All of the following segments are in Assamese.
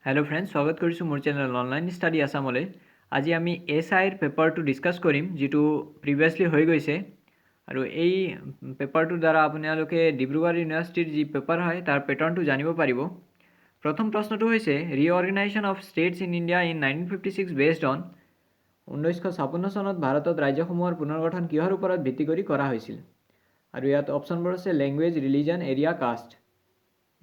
हेलो फ्रेंड्स, स्वागत करिছোঁ मोर चेनेल ऑनलाइन स्टाडी आसामले। आज आमी एसआईर पेपारটো डिस्कास करिम जिटु प्रिवियासली হৈ গৈছে আৰু এই পেপাৰটোৰ দ্বাৰা আপোনালোকে ডিব্ৰুগড় ইউনিভাৰ্চিটিৰ যি পেপাৰ হয় তাৰ পেটাৰ্নটো জানিব পাৰিব। প্ৰথম প্ৰশ্নটো হৈছে reorganisation of states in India in 1956 based on 1956 চনত ভাৰতত ৰাজ্যসমূহৰ পুনৰ্গঠন কিহৰ ওপৰত ভিত্তি কৰি কৰা হৈছিল। আৰু ইয়াত অপশ্যনবোৰ আছে লেংগুৱেজ, ৰিলিজন, এৰিয়া, কাষ্ট।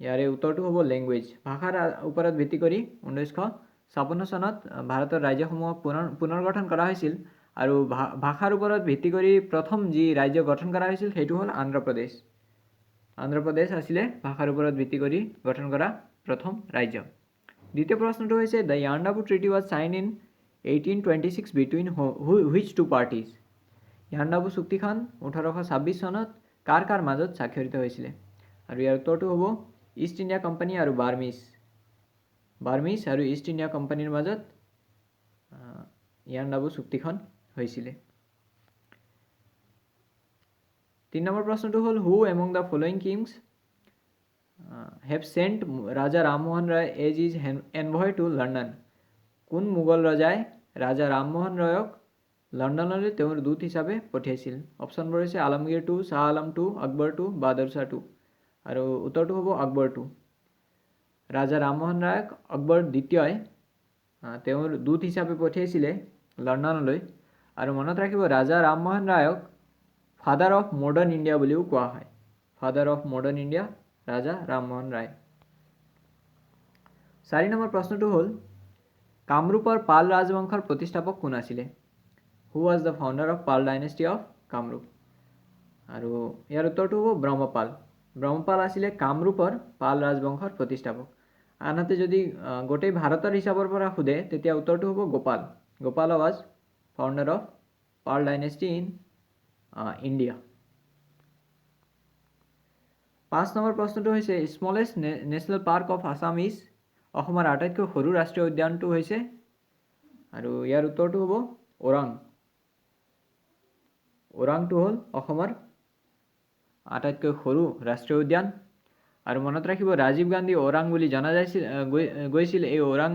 ইয়াৰে উত্তৰটো হ'ব লেংগুৱেজ। ভাষাৰ ওপৰত ভিত্তি কৰি 1956 চনত ভাৰতৰ ৰাজ্যসমূহক পুনৰ্গঠন কৰা হৈছিল আৰু ভাষাৰ ওপৰত ভিত্তি কৰি প্ৰথম যি ৰাজ্য গঠন কৰা হৈছিল সেইটো হ'ল অন্ধ্ৰপ্ৰদেশ। অন্ধ্ৰপ্ৰদেশ আছিলে ভাষাৰ ওপৰত ভিত্তি কৰি গঠন কৰা প্ৰথম ৰাজ্য। দ্বিতীয় প্ৰশ্নটো হৈছে the Yandabo treaty was sign in 1826 between which two parties. Yandabo চুক্তিখন 1826 চনত কাৰ কাৰ মাজত স্বাক্ষৰিত হৈছিলে। আৰু ইয়াৰ উত্তৰটো হ'ব ইষ্ট ইণ্ডিয়া কোম্পানী আৰু বাৰ্মিজ আৰু ইষ্ট ইণ্ডিয়া কোম্পানীৰ মাজত ইয়াণ্ডাবু চুক্তিখন হৈছিলে। 3 নম্বৰ প্ৰশ্নটো হ'ল who among the following kings have sent Raja Rammohan Roy as his envoy to London. কোন মোগল ৰজাই ৰাজা ৰামমোহন ৰায়ক লণ্ডনলৈ তেওঁৰ দূত হিচাপে পঠিয়াইছিল। অপশ্যনবোৰ হৈছে Alamgir two, Shah Alam two, Akbar two, Bahadur Shah two. আৰু উত্তৰটো হ'ব আকবৰ টু। ৰাজা ৰামমোহন ৰায়ক আকবৰ দ্বিতীয়ই তেওঁৰ দূত হিচাপে পঠিয়াইছিলে লণ্ডনলৈ। আৰু মনত ৰাখিব ৰাজা ৰামমোহন ৰায়ক ফাদাৰ অফ মডাৰ্ণ ইণ্ডিয়া বুলিও কোৱা হয়। Father of modern India Raja Rammohan Roy. 4 নম্বৰ প্ৰশ্নটো হ'ল কামৰূপৰ পাল ৰাজবংশৰ প্ৰতিষ্ঠাপক কোন আছিলে। Who was the founder of Pala dynasty of Kamarupa. আৰু ইয়াৰ উত্তৰটো হ'ব ব্ৰহ্মপাল। ব্ৰহ্মপাল আছিলে কামৰূপৰ পাল ৰাজবংশৰ প্ৰতিষ্ঠাপক। আনহাতে যদি গোটেই ভাৰতৰ হিচাপৰ পৰা সোধে তেতিয়া উত্তৰটো হ'ব Gopala. Gopala was founder of Pala dynasty in India. 5 নম্বৰ প্ৰশ্নটো হৈছে smallest national park of Assam is. অসমৰ আটাইতকৈ সৰু ৰাষ্ট্ৰীয় উদ্যানটো হৈছে আৰু ইয়াৰ উত্তৰটো হ'ব ওৰাং। ওৰাংটো হ'ল অসমৰ আটাইতকৈ সৰু ৰাষ্ট্ৰীয় উদ্যান। আৰু মনত ৰাখিব ৰাজীৱ গান্ধী ওৰাং বুলি জনা গৈছিল এই ওৰাং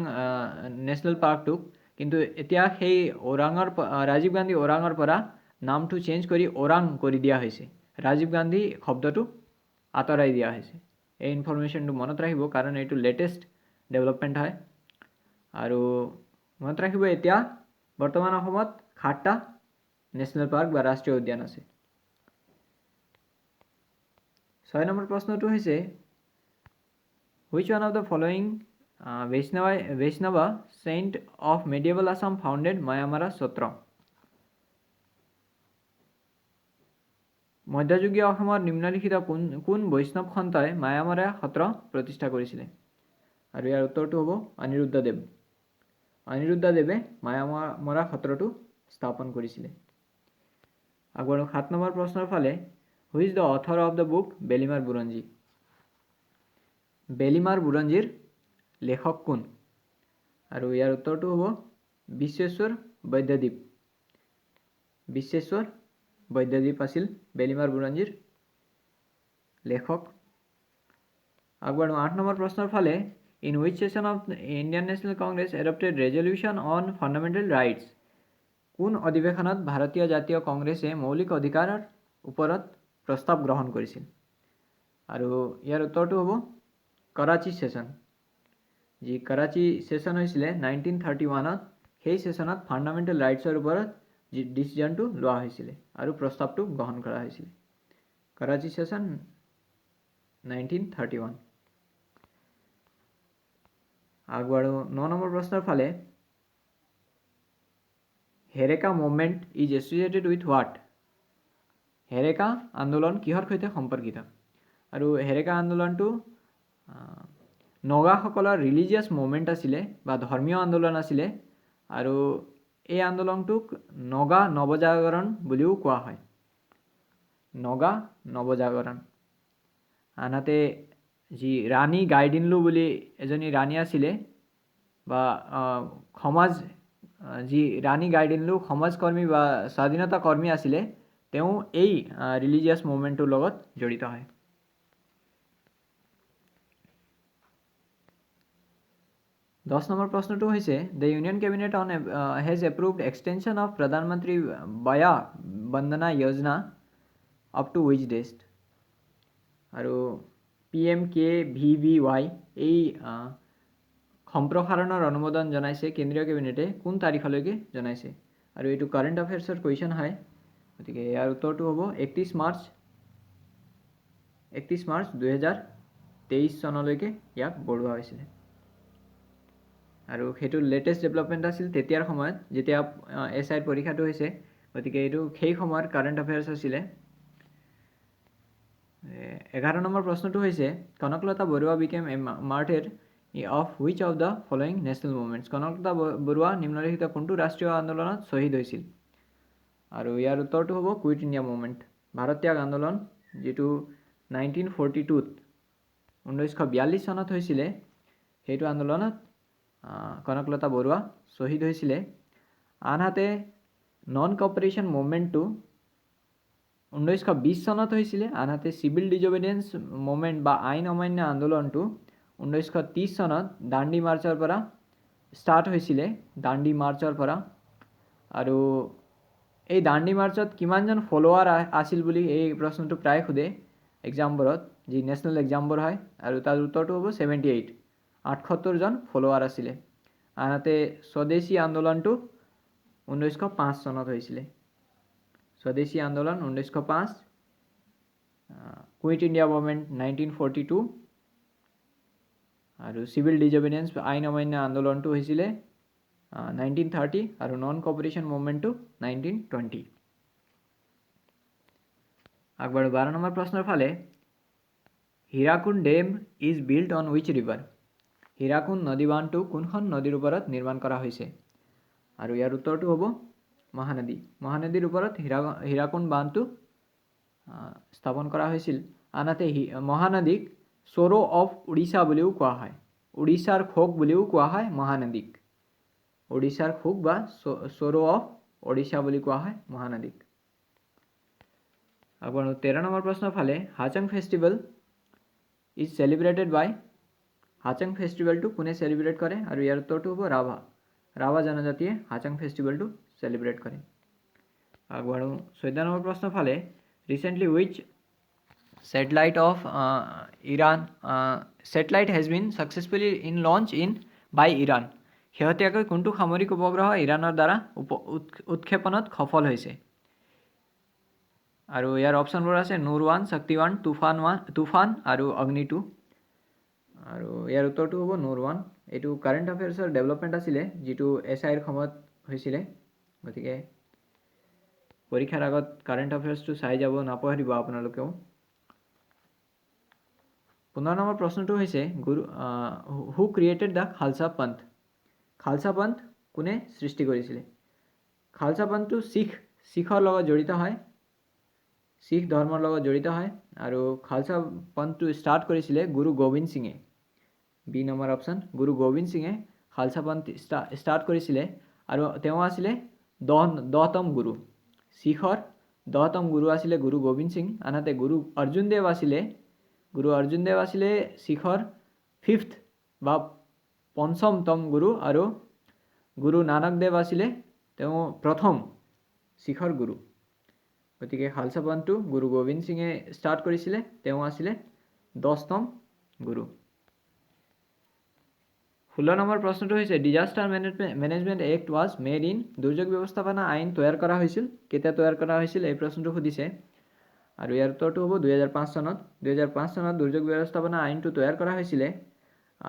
নেশ্যনেল পাৰ্কটোক, কিন্তু এতিয়া সেই ৰাজীৱ গান্ধী ওৰাঙৰ পৰা নামটো চেঞ্জ কৰি ওৰাং কৰি দিয়া হৈছে। ৰাজীৱ গান্ধী শব্দটো আঁতৰাই দিয়া হৈছে। এই ইনফৰমেশ্যনটো মনত ৰাখিব কাৰণ এইটো লেটেষ্ট ডেভেলপমেণ্ট হয়। আৰু মনত ৰাখিব এতিয়া বৰ্তমান অসমত 7টা নেশ্যনেল পাৰ্ক বা ৰাষ্ট্ৰীয় উদ্যান আছে। 6 নম্বৰ প্ৰশ্নটো হৈছে which one of the following Vaishnava saint of medieval Assam founded Mayamara Sattra. মধ্যযুগীয় অসমৰ নিম্নলিখিত কোন বৈষ্ণৱ সন্তই মায়ামাৰা সত্ৰ প্ৰতিষ্ঠা কৰিছিলে। আৰু ইয়াৰ উত্তৰটো হ'ব অনিৰুদ্ধদেৱ। অনিৰুদ্ধদেৱে মায়ামাৰা সত্ৰটো স্থাপন কৰিছিলে। আগবাঢ়ো 7 নম্বৰ প্ৰশ্নৰ ফালে who is the author of the book Belimar Buranji. Belimar বুৰঞ্জীৰ লেখক কোন। আৰু ইয়াৰ উত্তৰটো হ'ব বিশ্বেশ্বৰ বৈদ্যদীপ। বিশ্বেশ্বৰ বৈদ্যদীপ আছিল বেলিমাৰ বুৰঞ্জীৰ লেখক। আগবাঢ়ো 8 নম্বৰ প্ৰশ্নৰ ফালে in which session of Indian National Congress adopted resolution on fundamental rights. কোন অধিৱেশনত ভাৰতীয় জাতীয় কংগ্ৰেছে মৌলিক অধিকাৰৰ ওপৰত প্ৰস্তাৱ গ্ৰহণ কৰিছিল। আৰু ইয়াৰ উত্তৰটো হ'ব কৰাচী সেশ্যন। যি কৰাচী সেশ্যন হৈছিলে 1931ত, সেই সেশ্যনত ফাণ্ডামেণ্টেল ৰাইটছৰ ওপৰত যি ডিচিজনটো লোৱা হৈছিলে আৰু প্ৰস্তাৱটো গ্ৰহণ কৰা হৈছিলে। কৰাচী সেশ্যন 1931। আগবাঢ়ো 9 নম্বৰ প্ৰশ্নৰ ফালে Heraka movement is associated with what. Heraka আন্দোলন কিহৰ সৈতে সম্পৰ্কিত। আৰু হেৰেকা আন্দোলনটো নগাসকলৰ ৰিলিজিয়াছ মুভমেণ্ট আছিলে বা ধৰ্মীয় আন্দোলন আছিলে। আৰু এই আন্দোলনটোক নগা নৱজাগৰণ বুলিও কোৱা হয়। নগা নৱজাগৰণ। আনহাতে যি ৰাণী গাইডিনলু বুলি এজনী ৰাণী আছিলে বা যি ৰাণী গাইডিনলু সমাজকৰ্মী বা স্বাধীনতা কৰ্মী আছিলে, তেওঁ এই ৰিলিজিয়াছ মুভমেণ্টটোৰ লগত জড়িত হয়। 10 নম্বৰ প্ৰশ্নটো হৈছে the union cabinet on has approved extension of প্ৰধানমন্ত্ৰী বায়া বন্দনা যোজনা আপ টু হুইচ ডেট। আৰু PMKVY এই সম্প্ৰসাৰণৰ অনুমোদন জনাইছে কেন্দ্ৰীয় কেবিনেটে কোন তাৰিখলৈকে জনাইছে। আৰু এইটো কাৰেণ্ট এফেয়াৰ্ছৰ কুৱেশ্যন হয়, গতিকে ইয়াৰ উত্তৰটো হ'ব 31 মাৰ্চ 2023 চনলৈকে ইয়াক বঢ়োৱা হৈছিলে। আৰু সেইটো লেটেষ্ট ডেভেলপমেণ্ট আছিল তেতিয়াৰ সময়ত যেতিয়া SI পৰীক্ষাটো হৈছে, গতিকে এইটো সেই সময়ৰ কাৰেণ্ট এফেয়াৰ্ছ আছিলে। 11 নম্বৰ প্ৰশ্নটো হৈছে Kanaklata Barua became a martyr of which of the following national movements. Kanaklata Barua নিম্নলিখিত কোনটো ৰাষ্ট্ৰীয় আন্দোলনত শ্বহীদ হৈছিল। আৰু ইয়াৰ উত্তৰটো হ'ব কুইট ইণ্ডিয়া মুভমেণ্ট, ভাৰত ত্যাগ আন্দোলন, যিটো 1942 1942 চনত হৈছিলে। সেইটো আন্দোলনত কনকলতা বৰুৱা শ্বহীদ হৈছিলে। আনহাতে নন কপাৰেশ্যন মুভমেণ্টটো 1920 চনত হৈছিলে। আনহাতে চিভিল ডিজঅবেডিয়েন্স মুভমেণ্ট বা আইন অমান্য আন্দোলনটো 1930 চনত দাণ্ডি মাৰ্চৰ পৰা ষ্টাৰ্ট হৈছিলে, দাণ্ডি মাৰ্চৰ পৰা। আৰু এই দাণ্ডি মাৰ্চত কিমানজন ফলোৱাৰ আছিল বুলি এই প্ৰশ্নটো প্ৰায় সোধে এক্সামবোৰত, যি নেশ্যনেল এক্সামবোৰ হয়। আৰু তাৰ উত্তৰটো হ'ব 78, 78 জন ফলোৱাৰ আছিলে। আনহাতে স্বদেশী আন্দোলনটো 1905 চনত হৈছিলে। স্বদেশী আন্দোলন 1905, কুইট ইণ্ডিয়া মুভমেণ্ট 1942, আৰু চিভিল ডিজঅবেডিয়েন্স আইন অমান্য আন্দোলনটো হৈছিলে 1930, আৰু নন কপাৰেশ্যন মুভমেণ্টটো 1920। আগবাঢ়ো 12 নম্বৰ প্ৰশ্নৰ ফালে। Hirakud dam is built on which river. Hirakud নদী বান্ধটো কোনখন নদীৰ ওপৰত নিৰ্মাণ কৰা হৈছে। আৰু ইয়াৰ উত্তৰটো হ'ব মহানদী। মহানদীৰ ওপৰত হীৰাকুণ্ড বান্ধটো স্থাপন কৰা হৈছিল। আনহাতে মহানদীক চৰো অফ উৰিষ্যা বুলিও কোৱা হয়, উৰিষ্যাৰ খোক বুলিও কোৱা হয় মহানদীক। উৰিষ্যাৰ খোক বা চৰো অফ উৰিষ্যা বুলি কোৱা হয় মহানদীক। আগবাঢ়ো 13 নম্বৰ প্ৰশ্নৰ ফালে। হাছং ফেষ্টিভেল ইজ চেলিব্ৰেটেড বাই। হাছং ফেষ্টিভেলটো কোনে চেলিব্ৰেট কৰে। আৰু ইয়াৰ উত্তৰটো হ'ব ৰাভা। ৰাভা জনজাতিয়ে হাছং ফেষ্টিভেলটো চেলিব্ৰেট কৰে। আগবাঢ়ো 14 নম্বৰ প্ৰশ্নৰ ফালে। Recently wish satellite of Iran satellite has been successfully in launch in by Iran। শেহতীয়াকৈ কোনটো সামৰিক উপগ্ৰহ ইৰাণৰ দ্বাৰা উৎক্ষেপণত সফল হৈছে। আৰু ইয়াৰ অপশ্যনবোৰ আছে নুৰ 1, শক্তি 1, তুফান আৰু অগ্নি 2। আৰু ইয়াৰ উত্তৰটো হ'ব নুৰ 1। এইটো কাৰেণ্ট এফেয়াৰ্ছৰ ডেভেলপমেণ্ট আছিলে, যিটো SIৰ সময়ত হৈছিলে। গতিকে পৰীক্ষাৰ আগত কাৰেণ্ট এফেয়াৰ্ছটো চাই যাব, নাপাহৰিব আপোনালোকেও। 15 নম্বৰ প্ৰশ্নটো হৈছে হু ক্ৰিয়েটেড দ্য খালছা পন্থ। খালছা পন্থ কোনে সৃষ্টি কৰিছিলে। খালছা পন্থটো শিখৰ লগত জড়িত হয়, শিখ ধৰ্মৰ লগত জড়িত হয়। আৰু খালছা পন্থটো ষ্টাৰ্ট কৰিছিলে গুৰু গোবিন্দ সিঙে। B number option, Guru Gobind সিঙে খালছা পন্থ ষ্টাৰ্ট কৰিছিলে। আৰু তেওঁ আছিলে 10তম গুৰু। শিখৰ 10তম গুৰু আছিলে গুৰু গোবিন্দ সিং। আনহাতে গুৰু অৰ্জুন দেৱ আছিলে শিখৰ 5th বা 5মতম গুৰু। আৰু গুৰু নানক দেৱ আছিলে তেওঁ প্ৰথম শিখৰ গুৰু। গতিকে খালছা পন্থটো গুৰু গোবিন্দ সিঙে ষ্টাৰ্ট কৰিছিলে, তেওঁ আছিলে 10তম গুৰু। 16 নম্বৰ প্ৰশ্নটো হৈছে disaster management act was made in. দুৰ্যোগ ব্যৱস্থাপনা আইন তৈয়াৰ কৰা হৈছিল, কেতিয়া তৈয়াৰ কৰা হৈছিল এই প্ৰশ্নটো সুধিছে। আৰু ইয়াৰ উত্তৰটো হ'ব 2005 চনত। 2005 চনত দুৰ্যোগ ব্যৱস্থাপনা আইনটো তৈয়াৰ কৰা হৈছিলে।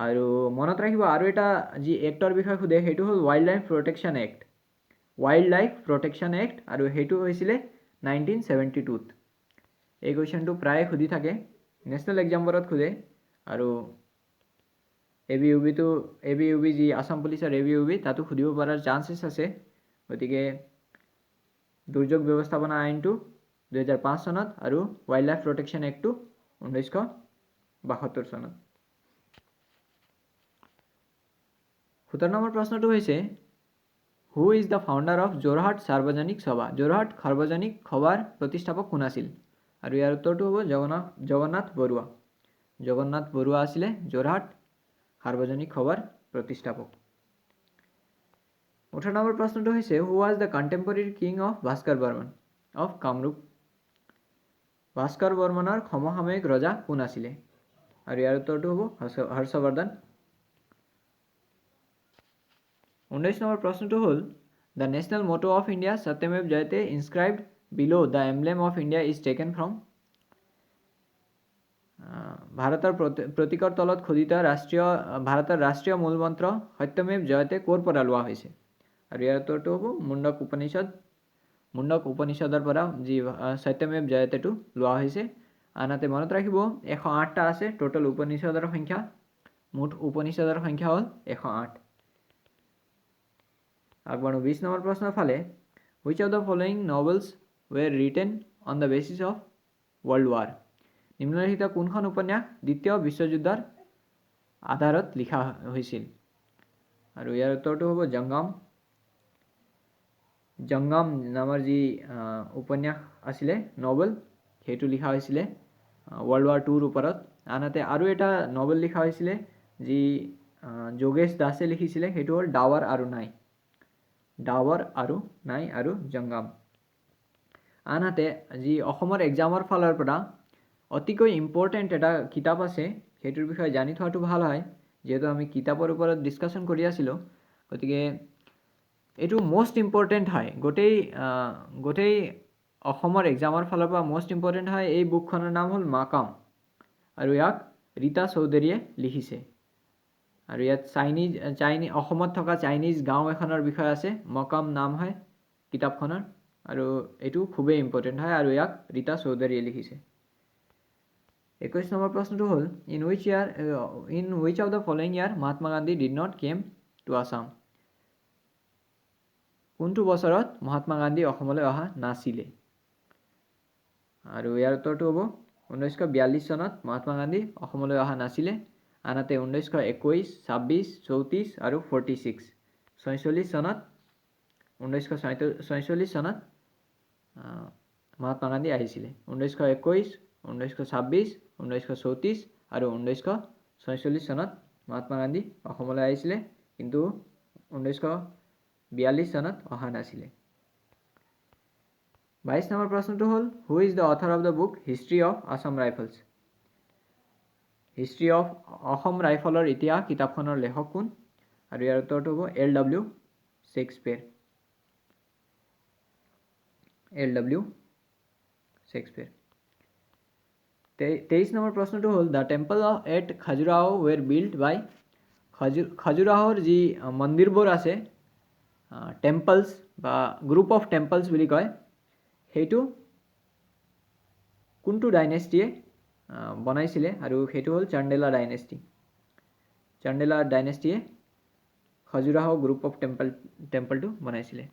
আৰু মনত ৰাখিব আৰু এটা যি এক্টৰ বিষয়ে সোধে সেইটো হ'ল wild life protection act. Wild life protection act, আৰু সেইটো হৈছিলে 1972ত। এই কুৱেশ্যনটো প্ৰায়ে সুধি থাকে, নেশ্যনেল এক্সামবোৰত সোধে। আৰু ABUB যি আছাম পুলিচৰ ABUB তাতো সুধিব পৰাৰ চান্সেছ আছে। গতিকে দুৰ্যোগ ব্যৱস্থাপনা আইনটো 2005 চনত আৰু ৱাইল্ড লাইফ প্ৰটেকশ্যন এক্টটো 1972 চনত। 17 নম্বৰ প্ৰশ্নটো হৈছে who is the founder of Jorhat Sarbajanik Sabha. Jorhat সাৰ্বজনিক সভাৰ প্ৰতিষ্ঠাপক কোন আছিল। আৰু ইয়াৰ উত্তৰটো হ'ব জগন্নাথ বৰুৱা। জগন্নাথ বৰুৱা আছিলে যোৰহাট সাৰ্বজনিক সভাৰ প্ৰতিষ্ঠাপক 18 নম্বৰ প্ৰশ্নটো হৈছে who was the contemporary king of Bhaskar Varman of Kamarupa ভাস্কৰ বৰ্মনৰ সমসাময়িক ৰজা কোন আছিলে আৰু ইয়াৰ উত্তৰটো হ'ব হৰ্ষবৰ্ধন 19 নম্বৰ প্ৰশ্নটো হ'ল the national motto of India Satyameva Jayate inscribed below the emblem of India is taken from ভাৰতৰ প্ৰতীকৰ তলত খোদিত ভাৰতৰ ৰাষ্ট্ৰীয় মূলমন্ত্ৰ সত্যমেৱ জয়তে ক'ৰ পৰা লোৱা হৈছে আৰু ইয়াৰ উত্তৰটো হ'ব মুণ্ডক উপনিষদৰ পৰা যি সত্যমেৱ জয়তেটো লোৱা হৈছে আনহাতে মনত ৰাখিব 108টা আছে টোটাল উপনিষদৰ সংখ্যা মুঠ উপনিষদৰ সংখ্যা হ'ল 108 আগবাঢ়ো 20 নম্বৰ প্ৰশ্নৰ ফালে which of the following novels were written on the basis of world war নিম্নলিখিত কোনখন উপন্যাস দ্বিতীয় বিশ্বযুদ্ধৰ আধাৰত লিখা হৈছিল আৰু ইয়াৰ উত্তৰটো হ'ব জংগম নামৰ যি উপন্যাস আছিলে নভেল সেইটো লিখা হৈছিলে ওয়াৰ্ল্ড ওয়াৰ 2 ৰ ওপৰত আনহাতে আৰু এটা নভেল লিখা হৈছিলে যি যোগেশ দাসে লিখিছিলে সেইটো হ'ল ডাৱাৰ আৰু নাই আৰু জংগম আনহাতে যি অসমৰ এক্সামৰ ফালৰ পৰা অতিকৈ ইম্পৰ্টেণ্ট এটা কিতাপ আছে সেইটোৰ বিষয়ে জানি থোৱাটো ভাল হয় যেহেতু আমি কিতাপৰ ওপৰত ডিছকাশ্যন কৰি আছিলোঁ গতিকে এইটো মোষ্ট ইম্পৰ্টেণ্ট হয় গোটেই অসমৰ এক্সামৰ ফালৰ পৰা মোষ্ট ইম্পৰ্টেণ্ট হয় এই বুকখনৰ নাম হ'ল মাকাম আৰু ইয়াক ৰীতা চৌধুৰীয়ে লিখিছে আৰু ইয়াত অসমত থকা চাইনিজ গাঁও এখনৰ বিষয় আছে মাকাম নাম হয় কিতাপখনৰ আৰু এইটো খুবেই ইম্পৰ্টেণ্ট হয় আৰু ইয়াক ৰীতা চৌধুৰীয়ে লিখিছে 21 নম্বৰ প্ৰশ্নটো হ'ল in which of the following year Mahatma Gandhi did not came to Assam কোনটো বছৰত মহাত্মা গান্ধী অসমলৈ অহা নাছিলে আৰু ইয়াৰ উত্তৰটো হ'ব 1942 চনত মহাত্মা গান্ধী অসমলৈ অহা নাছিলে আনহাতে 1921 26 34 আৰু 46 চনত 1946 চনত মহাত্মা গান্ধী আহিছিলে 1921 1926 1934 আৰু 1946 চনত মহাত্মা গান্ধী অসমলৈ আহিছিলে কিন্তু 1942 চনত অহা নাছিলে 22 নম্বৰ প্ৰশ্নটো হ'ল who is the author of the book history of Assam rifles history of Assam ৰাইফলৰ ইতিহাস কিতাপখনৰ লেখক কোন আৰু ইয়াৰ উত্তৰটো হ'ব LW শেক্সপিয়াৰ 23 নম্বৰ প্ৰশ্নটো হ'ল the temple at Khajuraho were build by খাজুৰাহোৰ যি মন্দিৰবোৰ আছে টেম্পলছ বা গ্ৰুপ অফ টেম্পলছ বুলি কয় সেইটো কোনটো ডাইনেষ্টিয়ে বনাইছিলে আৰু সেইটো হ'ল চাণ্ডেলা ডাইনেষ্টিয়ে খাজুৰাহো গ্ৰুপ অফ টেম্পলটো বনাইছিলে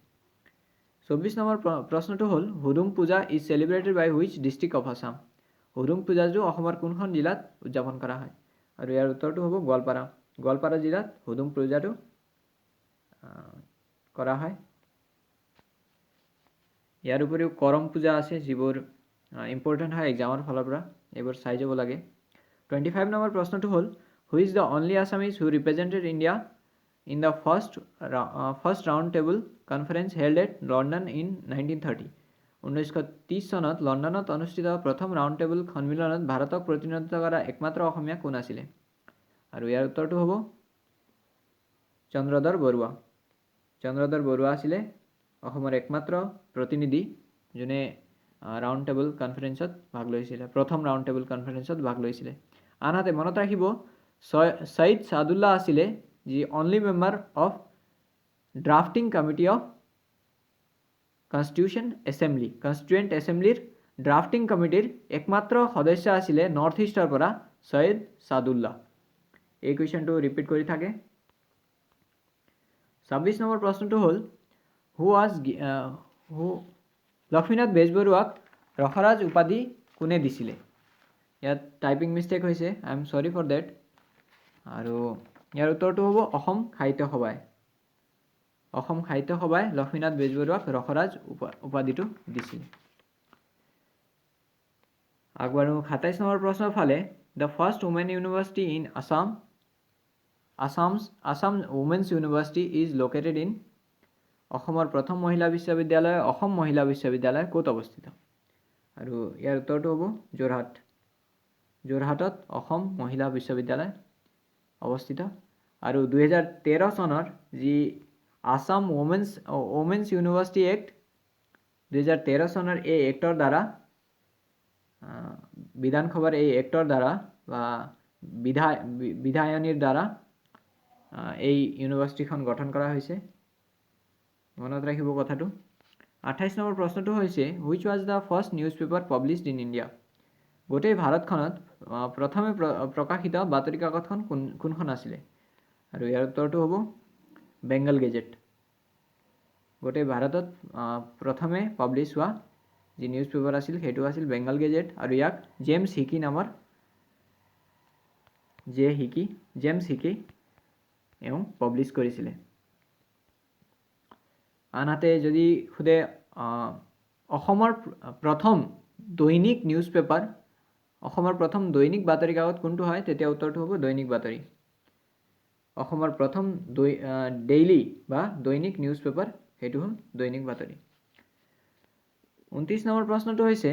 24 নম্বৰ প্ৰশ্নটো হ'ল Hudum Puja is celebrated by which district of Assam Hudum পূজাটো অসমৰ কোনখন জিলাত উদযাপন কৰা হয় আৰু ইয়াৰ উত্তৰটো হ'ব গোৱালপাৰা জিলাত হুদুম পূজাটো কৰা হয় ইয়াৰ উপৰিও কৰম পূজা আছে যিবোৰ ইম্পৰ্টেণ্ট হয় এক্সামৰ ফালৰ পৰা এইবোৰ চাই যাব লাগে 25 নম্বৰ প্ৰশ্নটো হ'ল who is the only Assamese who represented India in the first round table conference held at London in 1930 1930 চনত লণ্ডনত অনুষ্ঠিত প্ৰথম ৰাউণ্ড টেবল সন্মিলনত ভাৰতক প্ৰতিনিধিত্ব কৰা একমাত্ৰ অসমীয়া কোন আছিলে আৰু ইয়াৰ উত্তৰটো হ'ব চন্দ্ৰধৰ বৰুৱা আছিলে অসমৰ একমাত্ৰ প্ৰতিনিধি যোনে ৰাউণ্ড টেবল কনফাৰেন্সত ভাগ লৈছিলে প্ৰথম ৰাউণ্ড টেবল কনফাৰেন্সত ভাগ লৈছিলে আনহাতে মনত ৰাখিব সৈয়দ সাদুল্লাহ আছিলে যি only member of drafting committee of constituent এছেম্বলিৰ ড্ৰাফটিং কমিটিৰ একমাত্ৰ সদস্য আছিলে নৰ্থ ইষ্টৰ পৰা সৈয়দ সাদুল্লাহ এই কুৱেশ্যনটো ৰিপিট কৰি থাকে 26 নম্বৰ প্ৰশ্নটো হ'ল লক্ষ্মীনাথ বেজবৰুৱাক ৰসৰাজ উপাধি কোনে দিছিলে ইয়াত টাইপিং মিষ্টেক হৈছে আই এম সৰি ফৰ ডেট আৰু ইয়াৰ উত্তৰটো হ'ব অসম সাহিত্য সভাই লক্ষ্মীনাথ বেজবৰুৱাক ৰসৰাজ উপাধিটো দিছিলে আগবাঢ়ো 27 নম্বৰ প্ৰশ্নৰ ফালে the first women university in Assam Assam Women's University is located in অসমৰ প্ৰথম মহিলা বিশ্ববিদ্যালয় অসম মহিলা বিশ্ববিদ্যালয় ক'ত অৱস্থিত আৰু ইয়াৰ উত্তৰটো হ'ব যোৰহাটত অসম মহিলা বিশ্ববিদ্যালয় অৱস্থিত আৰু 2013 চনৰ যি আসাম ওমেন্স ইউনিভাৰ্চিটি এক্ট 2013 চনৰ এই এক্টৰ দ্বাৰা বিধানসভাৰ এই এক্টৰ দ্বাৰা বা বিধায়নীৰ দ্বাৰা এই ইউনিভাৰ্চিটিখন গঠন কৰা হৈছে মনত ৰাখিব কথাটো 28 নম্বৰ প্ৰশ্নটো হৈছে which was the first newspaper published in India গোটেই ভাৰতখনত প্ৰথমে প্ৰকাশিত বাতৰি কাকতখন কোনখন আছিল আৰু ইয়াৰ উত্তৰটো হ'ব বেংগল গেজেট গোটেই ভাৰতত প্ৰথমে পাবলিছ হোৱা যি নিউজ পেপাৰ আছিল সেইটো আছিল বেংগল গেজেট আৰু ইয়াক জেমছ হিকি নামৰ জেমছ হিকি এওঁ পাবলিছ কৰিছিলে আনহাতে যদি খুদে অসমৰ প্ৰথম দৈনিক নিউজ পেপাৰ অসমৰ প্ৰথম দৈনিক বাতৰি কাকত কোনটো হয় তেতিয়া উত্তৰটো হ'ব দৈনিক বাতৰি অসমৰ প্ৰথম ডেইলি বা দৈনিক নিউজ পেপাৰ সেইটো হ'ল দৈনিক বাতৰি 29 নম্বৰ প্ৰশ্নটো হৈছে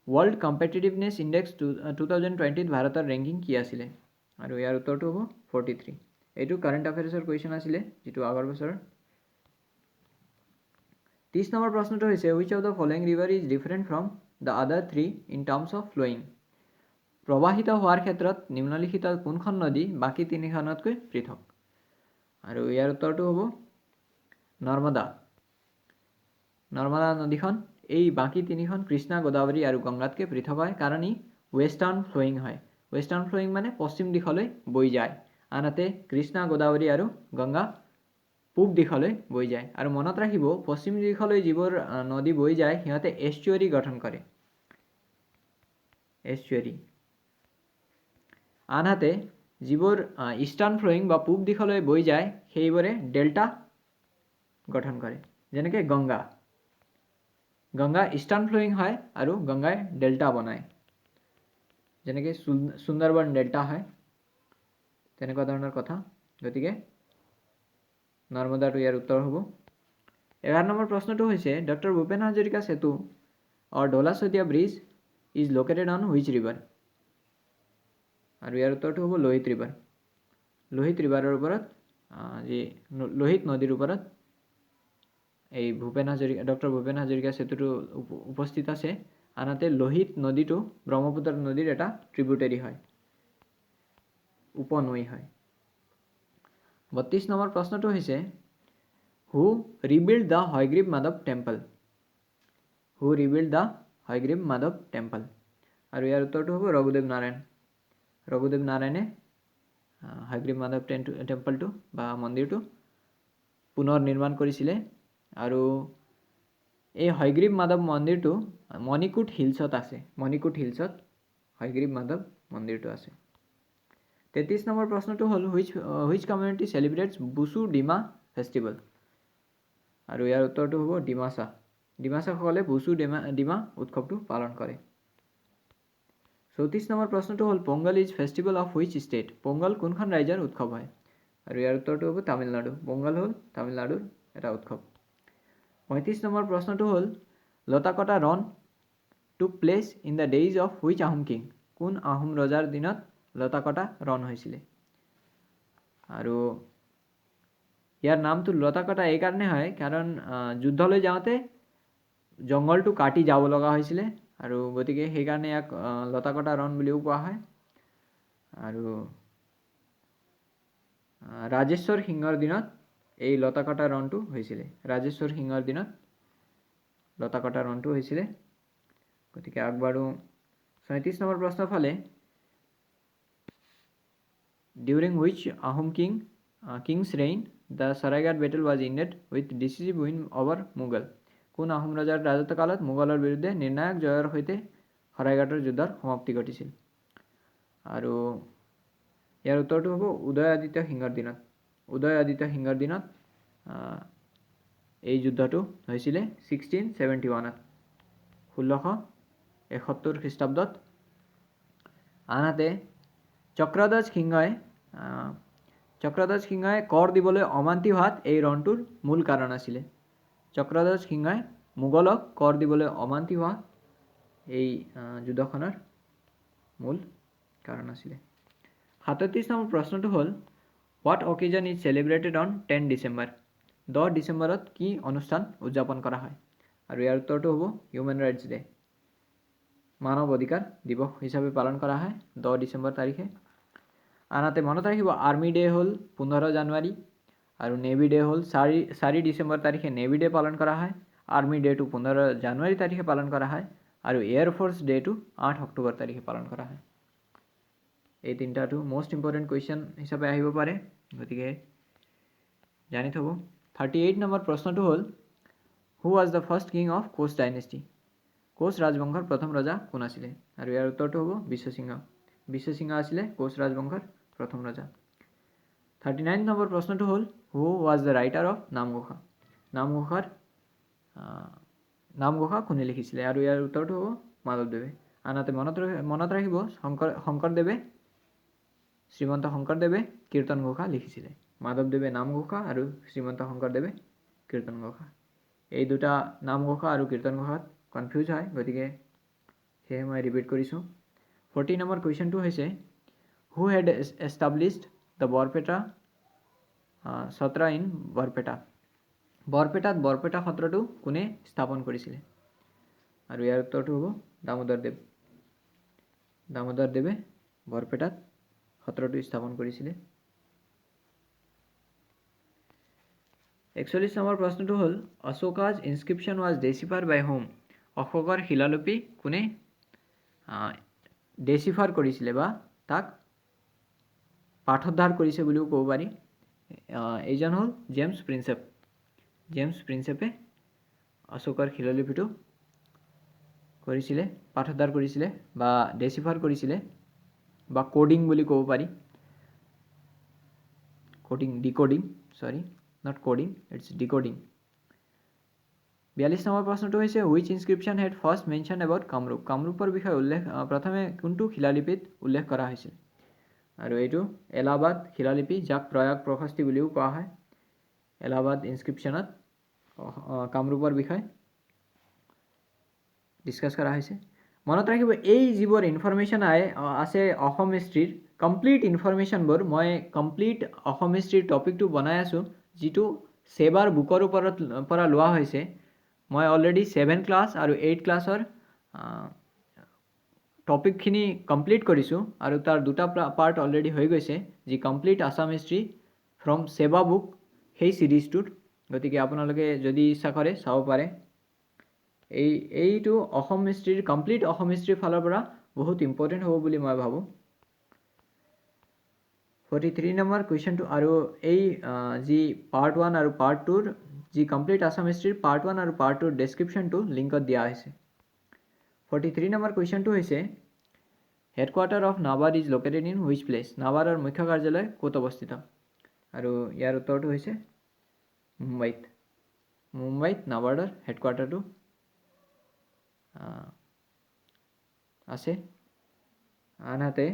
ওয়াৰ্ল্ড কম্পিটিটিভনেস ইন্ডেক্স 2020 ভাৰতৰ ৰেংকিং কি আছিল আৰু ইয়াৰ উত্তৰটো হ'ব 43 এইটো কাৰেন্ট অ্যাফেয়াৰ্সৰ কোৱেশ্চন আছিল যেটো আগৰ বছৰৰ 30 নম্বৰ প্ৰশ্নটো হৈছে which of the following river is different from the other three in terms of flowing প্ৰবাহিত হোৱাৰ ক্ষেত্ৰত নিম্নলিখিত কোনখন নদী বাকি তিনিখনতকৈ পৃথক আৰু ইয়াৰ উত্তৰটো হ'ব নৰ্মদা নদীখন এই বাকি তিনিখন কৃষ্ণা গোদাবৰী আৰু গংগাতকৈ পৃথক হয় কাৰণ ই ওয়েস্টাৰ্ণ ফ্লোয়িং হয় ওয়েস্টাৰ্ণ ফ্লোয়িং মানে পশ্চিম দিশলৈ বৈ যায় আনহাতে কৃষ্ণা গোদাবৰী আৰু গংগা পূব দিশলৈ বৈ যায় আৰু মনত ৰাখিব পশ্চিম দিশলৈ যিবোৰ নদী বৈ যায় সিহঁতে এস্চুয়াৰী গঠন কৰে এস্চুয়াৰী আনহাতে যিবোৰ ইষ্টাৰ্ণ ফ্লোয়িং বা পূব দিশলৈ বৈ যায় সেইবোৰে ডেল্টা গঠন কৰে যেনেকৈ গংগা ইষ্টাৰ্ণ ফ্লোয়িং হয় আৰু গংগাই ডেল্টা বনায় যেনেকৈ সুন্দৰবন ডেল্টা হয় তেনেকুৱা ধৰণৰ কথা গতিকে নৰ্মদাটো ইয়াৰ উত্তৰ হ'ব 11 নম্বৰ প্ৰশ্নটো হৈছে ডক্টৰ ভূপেন হাজৰিকা সেতু or Dhola Sadiya bridge is located on which river আৰু ইয়াৰ উত্তৰটো হ'ব লোহিত ৰিভাৰৰ ওপৰত যি লোহিত নদীৰ ওপৰত এই ডক্টৰ ভূপেন হাজৰিকা সেতুটো উপস্থিত আছে আনহাতে লোহিত নদীটো ব্ৰহ্মপুত্ৰ নদীৰ এটা ট্ৰিবিউটাৰি হয় উপনৈ হয় 32 নম্বৰ প্ৰশ্নটো হৈছে who rebuilt the Haygrave Madhav temple আৰু ইয়াৰ উত্তৰটো হ'ব ৰঘুদেৱ নাৰায়ণে হায়গ্ৰীৱ মাধৱ টেম্পলটো বা মন্দিৰটো পুনৰ নিৰ্মাণ কৰিছিলে আৰু এই হায়গ্ৰীৱ মাধৱ মন্দিৰটো মণিকুট হিলছত হায়গ্ৰীৱ মাধৱ মন্দিৰটো আছে 33 নম্বৰ প্ৰশ্নটো হ'ল which community celebrates Busu Dima festival আৰু ইয়াৰ উত্তৰটো হ'ব ডিমাছাসকলে বুসু ডিমা উৎসৱটো পালন কৰে 34 নম্বৰ প্ৰশ্নটো হ'ল Pongal is festival of which state Pongal কোনখন ৰাজ্যৰ উৎসৱ হয় আৰু ইয়াৰ উত্তৰটো হ'ব তামিলনাডু পোংগল হ'ল তামিলনাডুৰ এটা উৎসৱ 35 নম্বৰ প্ৰশ্নটো হ'ল লতাকটা ৰণ টুক place in the days of which Ahom king কোন আহোম ৰজাৰ দিনত লতাকটা ৰণ হৈছিলে আৰু ইয়াৰ নামটো লতাকটা এই কাৰণে হয় কাৰণ যুদ্ধলৈ যাওঁতে জংগলটো কাটি যাব লগা হৈছিলে আৰু গতিকে সেই কাৰণে ইয়াক লতাকটা ৰণ বুলিও কোৱা হয় আৰু ৰাজেশ্বৰ সিংহৰ দিনত এই লতাকটা ৰণটো হৈছিলে গতিকে আগবাঢ়ো 37 নম্বৰ প্ৰশ্নৰ ফালে during which Ahom king's reign the Saraighat battle was ended with decisive win over Mughal কোন আহোম ৰজাৰ ৰাজত্বকালত মোগলৰ বিৰুদ্ধে নিৰ্ণায়ক জয়ৰ সৈতে শৰাইঘাটৰ যুদ্ধৰ সমাপ্তি ঘটিছিল আৰু ইয়াৰ উত্তৰটো হ'ব উদয় আদিত্য সিংহৰ দিনত এই যুদ্ধটো হৈছিলে 1671 1671 খ্ৰীষ্টাব্দত আনহাতে চক্ৰধ্বজ সিংহই চক্ৰধ্বজ সিংহাই কৰ দিবলৈ অমান্তি হোৱাত এই ৰণটোৰ মূল কাৰণ আছিলে। চক্ৰধ্বজ সিংহাই মোগলক কৰ দিবলৈ অমান্তি হোৱা এই যুদ্ধখনৰ মূল কাৰণ আছিলে। 37 নম্বৰ প্ৰশ্নটো হ'ল what অকেজন is celebrated on 10 December. 10 ডিচেম্বৰত কি অনুষ্ঠান উদযাপন কৰা হয়? আৰু ইয়াৰ উত্তৰটো হ'ব হিউমেন ৰাইটছ ডে। মানৱ অধিকাৰ দিৱস হিচাপে পালন কৰা হয় 10 ডিচেম্বৰ তাৰিখে। আনহাতে মনত ৰাখিব আৰ্মি ডে হ'ল 15 জানুৱাৰী আৰু নেভি ডে হ'ল 4 ডিচেম্বৰ তাৰিখে নেভি ডে পালন কৰা হয়। আৰ্মি ডেটো 15 জানুৱাৰী তাৰিখে পালন কৰা হয় আৰু এয়াৰফ'ৰ্চ ডেটো 8 অক্টোবৰ তাৰিখে পালন কৰা হয়। এই তিনিটাটো মোষ্ট ইম্পৰ্টেণ্ট কুৱেশ্যন হিচাপে আহিব পাৰে, গতিকে জানি থ'ব। 38 নম্বৰ প্ৰশ্নটো হ'ল who was the first king of Koch dynasty. Koch ৰাজবংশৰ প্ৰথম ৰজা কোন আছিলে? আৰু ইয়াৰ উত্তৰটো হ'ব বিশ্বসিংহ। বিশ্বসিংহ আছিলে কোচ ৰাজবংশৰ প্ৰথম ৰজা। 39 নম্বৰ প্ৰশ্নটো হ'ল who was the writer of Namghosa. Namghosa কোনে লিখিছিলে? আৰু ইয়াৰ উত্তৰটো হ'ব মাধৱদেৱে। আনহাতে মনত ৰাখিব শ্ৰীমন্ত শংকৰদেৱে কীৰ্তন ঘোষা লিখিছিলে। মাধৱদেৱে নামঘোষা আৰু শ্ৰীমন্ত শংকৰদেৱে কীৰ্তন ঘোষা। এই দুটা নামঘোষা আৰু কীৰ্তন ঘোষাত কনফিউজ হয়, গতিকে সেয়ে মই ৰিপিট কৰিছোঁ। 40 নম্বৰ কুৱেশ্যনটো হৈছে হু head established the Barpeta Satra in Barpeta. বৰপেটাত বৰপেটা সত্ৰটো কোনে স্থাপন কৰিছিলে? আৰু ইয়াৰ উত্তৰটো হ'ব দামোদৰদেৱ। দামোদৰদেৱে বৰপেটাত সত্ৰটো স্থাপন কৰিছিলে। 41 নম্বৰ প্ৰশ্নটো হ'ল Ashoka's inscription was ডেচিফাৰ by whom. অশোকৰ শিলালিপি কোনে ডেচিফাৰ কৰিছিলে বা তাক পাঠোদ্ধাৰ কৰিছে বুলিও ক'ব পাৰি। এইজন হ'ল জেমছ প্ৰিন্সেপ। জেমছ প্ৰিন্সেপে অশোকৰ শিলালিপিটো কৰিছিলে, পাঠোদ্ধাৰ কৰিছিলে বা ডেচিফাৰ কৰিছিলে বা কোডিং বুলি ক'ব পাৰি। Decoding, not coding, it's decoding. 42 নম্বৰ প্ৰশ্নটো হৈছে which inscription had first mention about Kamarupa. কামৰূপৰ বিষয়ে প্ৰথমে কোনটো শিলালিপিত উল্লেখ কৰা হৈছিল? আৰু এইটো এলাহাবাদ শিলালিপি, যাক প্ৰয়াগ প্ৰশস্তি বুলিও কোৱা হয়। এলাহাবাদ ইনস্ক্ৰিপশ্যনত কামৰূপৰ বিষয়ে ডিছকাছ কৰা হৈছে। মনত ৰাখিব এই যিবোৰ ইনফৰমেশ্যন আছে অসম হিষ্ট্ৰীৰ কমপ্লিট ইনফৰমেশ্যনবোৰ মই কমপ্লিট অসম হিষ্ট্ৰীৰ টপিকটো বনাই আছোঁ, যিটো ছেবাৰ বুকৰ পৰা লোৱা হৈছে। মই অলৰেডি 7 ক্লাছ আৰু 8 ক্লাছৰ টপিকখিনি কমপ্লিট কৰিছোঁ আৰু তাৰ দুটা পাৰ্ট অলৰেডি হৈ গৈছে, যি complete Assam history from SEBA book সেই ছিৰিজটোৰ। গতিকে আপোনালোকে যদি ইচ্ছা কৰে চাব পাৰে। এইটো অসম হিষ্ট্ৰীৰ কমপ্লিট অসম হিষ্ট্ৰীৰ ফালৰ পৰা বহুত ইম্পৰ্টেণ্ট হ'ব বুলি মই ভাবোঁ। 43 নম্বৰ কুৱেশ্যনটো আৰু এই যি পাৰ্ট 1 আৰু পাৰ্ট 2ৰ যি কমপ্লিট আছাম হিষ্ট্ৰীৰ পাৰ্ট 1 আৰু পাৰ্ট 2ৰ ডেছক্ৰিপশ্যনটো লিংকত দিয়া হৈছে। 43 নম্বৰ কুৱেশ্যনটো হৈছে headquarter of NABARD is located in which place. নাবাৰৰ মুখ্য কাৰ্যালয় ক'ত অৱস্থিত? আৰু ইয়াৰ উত্তৰটো হৈছে মুম্বাইত। মুম্বাইত নাবাৰৰ হেডকোৱাৰ্টাৰটো আছে। আনহাতে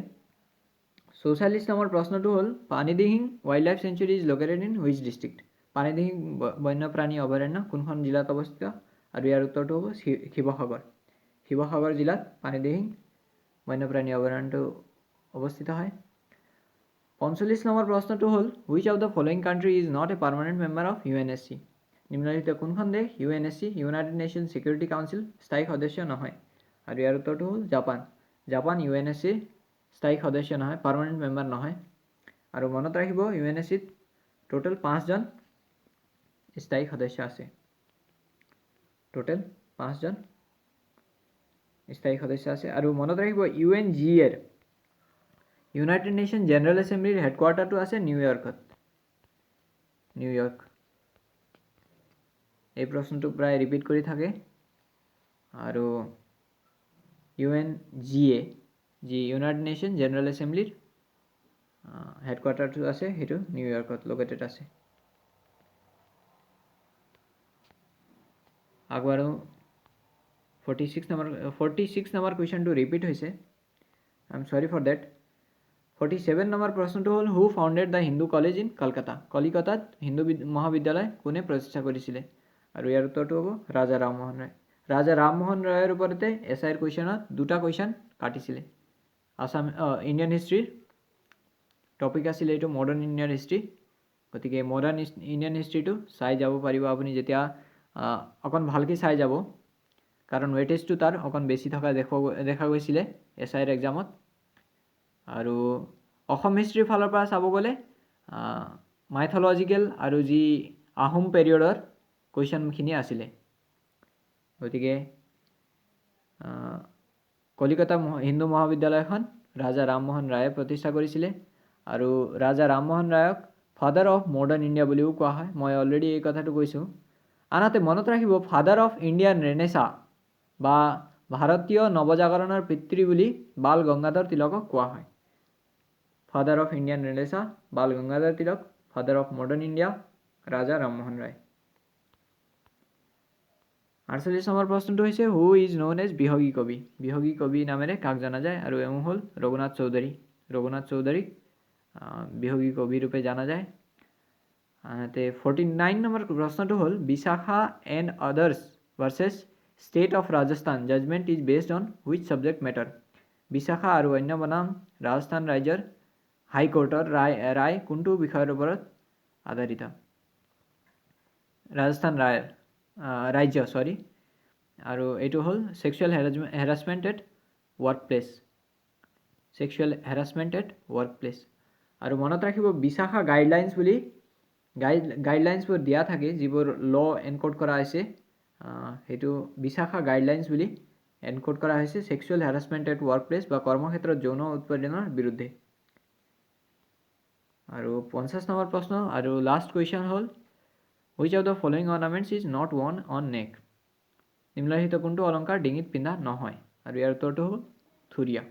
44 নম্বৰ প্ৰশ্নটো হ'ল Panidihing wild life century is located in which district. Panidihing বন্যপ্ৰাণী অভয়াৰণ্য কোনখন জিলাত অৱস্থিত? আৰু ইয়াৰ উত্তৰটো হ'ব শিৱসাগৰ। শিৱসাগৰ জিলাত পানীদিহিং বন্যপ্ৰাণী অভয়াৰণ্যটো অৱস্থিত হয়। 45 নম্বৰ প্ৰশ্নটো হ'ল which of the following country is not a permanent member of UNSC। নিম্নলিখিত কোনখন দেশ UNSC United nation security council স্থায়ী সদস্য নহয়? আৰু ইয়াৰ উত্তৰটো হ'ল জাপান। জাপান UNSCৰ স্থায়ী সদস্য নহয়, পাৰ্মানেণ্ট মেম্বাৰ নহয়। আৰু মনত ৰাখিব UNSCত টোটেল 5জন স্থায়ী সদস্য আছে। টোটেল 5জন স্থায়ী সদস্য আছে। আৰু মনত ৰাখিব UNGAৰ ইউনাইটেড নেশ্যন জেনেৰেল এছেম্বলিৰ হেডকোৱাৰ্টাৰটো আছে নিউয়ৰ্কত। নিউয়ৰ্ক। এই প্ৰশ্নটো প্ৰায় ৰিপিট কৰি থাকে। আৰু UNGA যি ইউনাইটেড নেশ্যন জেনেৰেল এছেম্বলিৰ হেডকোৱাৰ্টাৰটো আছে, সেইটো নিউয়ৰ্কত লোকেটেড আছে। আগবাৰো 46 নম্বৰ কুৱেশ্যনটো ৰিপিট হৈছে। I am sorry for that. 47 নম্বৰ প্ৰশ্নটো হ'ল who founded the Hindu college in Kolkata, কলিকতাত হিন্দু মহাবিদ্যালয় কোনে প্ৰতিষ্ঠা কৰিছিলে? আৰু ইয়াৰ উত্তৰটো হ'ব ৰাজা ৰামমোহন ৰায়। ৰাজা ৰামমোহন ৰায়ৰ ওপৰতে SI কুৱেশ্যনত দুটা কুৱেশ্যন কাটিছিলে। ইণ্ডিয়ান হিষ্ট্ৰীৰ টপিক আছিলে এইটো মডাৰ্ণ ইণ্ডিয়ান হিষ্ট্ৰী। গতিকে মডাৰ্ণ ইণ্ডিয়ান হিষ্ট্ৰীটো চাই যাব পাৰিব আপুনি যেতিয়া অকণ ভালকৈ চাই যাব, কাৰণ ৱেটেজটো তাৰ অকণ বেছি থকা দেখা গৈছিলে SIৰ এক্সামত। আৰু অসম হিষ্ট্ৰীৰ ফালৰ পৰা চাব গ'লে মাইথলজিকেল আৰু যি আহোম পেৰিয়ডৰ কুৱেশ্যনখিনি আছিলে। গতিকে কলিকতা হিন্দু মহাবিদ্যালয়খন ৰাজা ৰামমোহন ৰায়ে প্ৰতিষ্ঠা কৰিছিলে। আৰু ৰাজা ৰামমোহন ৰায়ক ফাদাৰ অফ মডাৰ্ণ ইণ্ডিয়া বুলিও কোৱা হয়। মই অলৰেডি এই কথাটো কৈছোঁ। আনহাতে মনত ৰাখিব ফাদাৰ অফ ইণ্ডিয়ান ৰেনেছা বা ভাৰতীয় নৱজাগৰণৰ পিতৃ বুলি বাল গংগাধৰ তিলকক কোৱা হয়। Father of Indian renaissance Bal Gangadhar Tilak, father of modern India Raja Rammohan Roy. 48 নম্বৰ প্ৰশ্নটো হৈছে who is known as Bihagi Kabi, Bihagi কবি নামেৰে কাক জনা যায়? আৰু এওঁ হ'ল ৰঘুনাথ চৌধুৰী। ৰঘুনাথ চৌধুৰীক বিহগী কবি ৰূপে জনা যায়। আনহাতে 49 নম্বৰ প্ৰশ্নটো হ'ল Vishakha and others versus state of Rajasthan judgement is based on which subject matter. Vishakha আৰু অন্য বনাম ৰাজস্থান ৰাজ্যৰ হাইকোৰ্টৰ ৰায় কোনটো বিষয়ৰ ওপৰত আধাৰিত? ৰাজস্থান ৰাজ্য আৰু এইটো হ'ল sexual harassment at work place. Sexual harassment at work place. আৰু মনত ৰাখিব বিশাখা গাইডলাইন্সবোৰ দিয়া থাকে, যিবোৰ এনকোড কৰা হৈছে, সেইটো বিশাখা গাইডলাইন্স বুলি এনকোড কৰা হৈছে sexual harassment at work place বা কৰ্মক্ষেত্ৰত যৌন উৎপীড়নৰ বিৰুদ্ধে। আৰু 50 নম্বৰ প্ৰশ্ন আৰু লাষ্ট কুৱেশ্যন হ'ল which of the following ornaments is not worn on neck. নিম্নলিখিত কোনটো অলংকাৰ ডিঙিত পিন্ধা নহয়? আৰু ইয়াৰ উত্তৰটো হ'ল থুৰীয়া।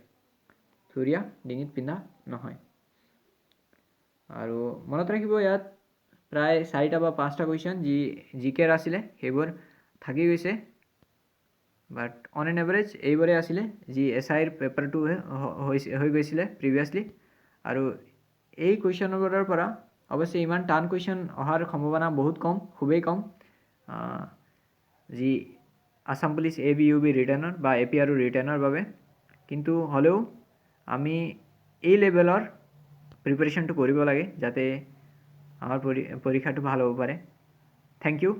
থুৰীয়া ডিঙিত পিন্ধা নহয়। আৰু মনত ৰাখিব ইয়াত প্ৰায় 4টা বা 5টা কুৱেশ্যন যি জিকেৰ আছিলে সেইবোৰ থাকি গৈছে, বাট অন এন এভাৰেজ এইবোৰে আছিলে যি SIৰ পেপাৰটো হৈ গৈছিলে প্ৰিভিয়াছলি। আৰু এই কুৱেশ্যনবোৰৰ পৰা অৱশ্যে ইমান টান কুৱেশ্যন অহাৰ সম্ভাৱনা বহুত কম, খুবেই কম, যি আছাম পুলিচ ABUB ৰিটাৰ্ণৰ বা APRO ৰিটাৰ্ণৰ বাবে। কিন্তু হ'লেও আমি এই লেভেলৰ প্ৰিপাৰেশ্যনটো কৰিব লাগে যাতে আমাৰ পৰীক্ষাটো ভাল হ'ব পাৰে। Thank U.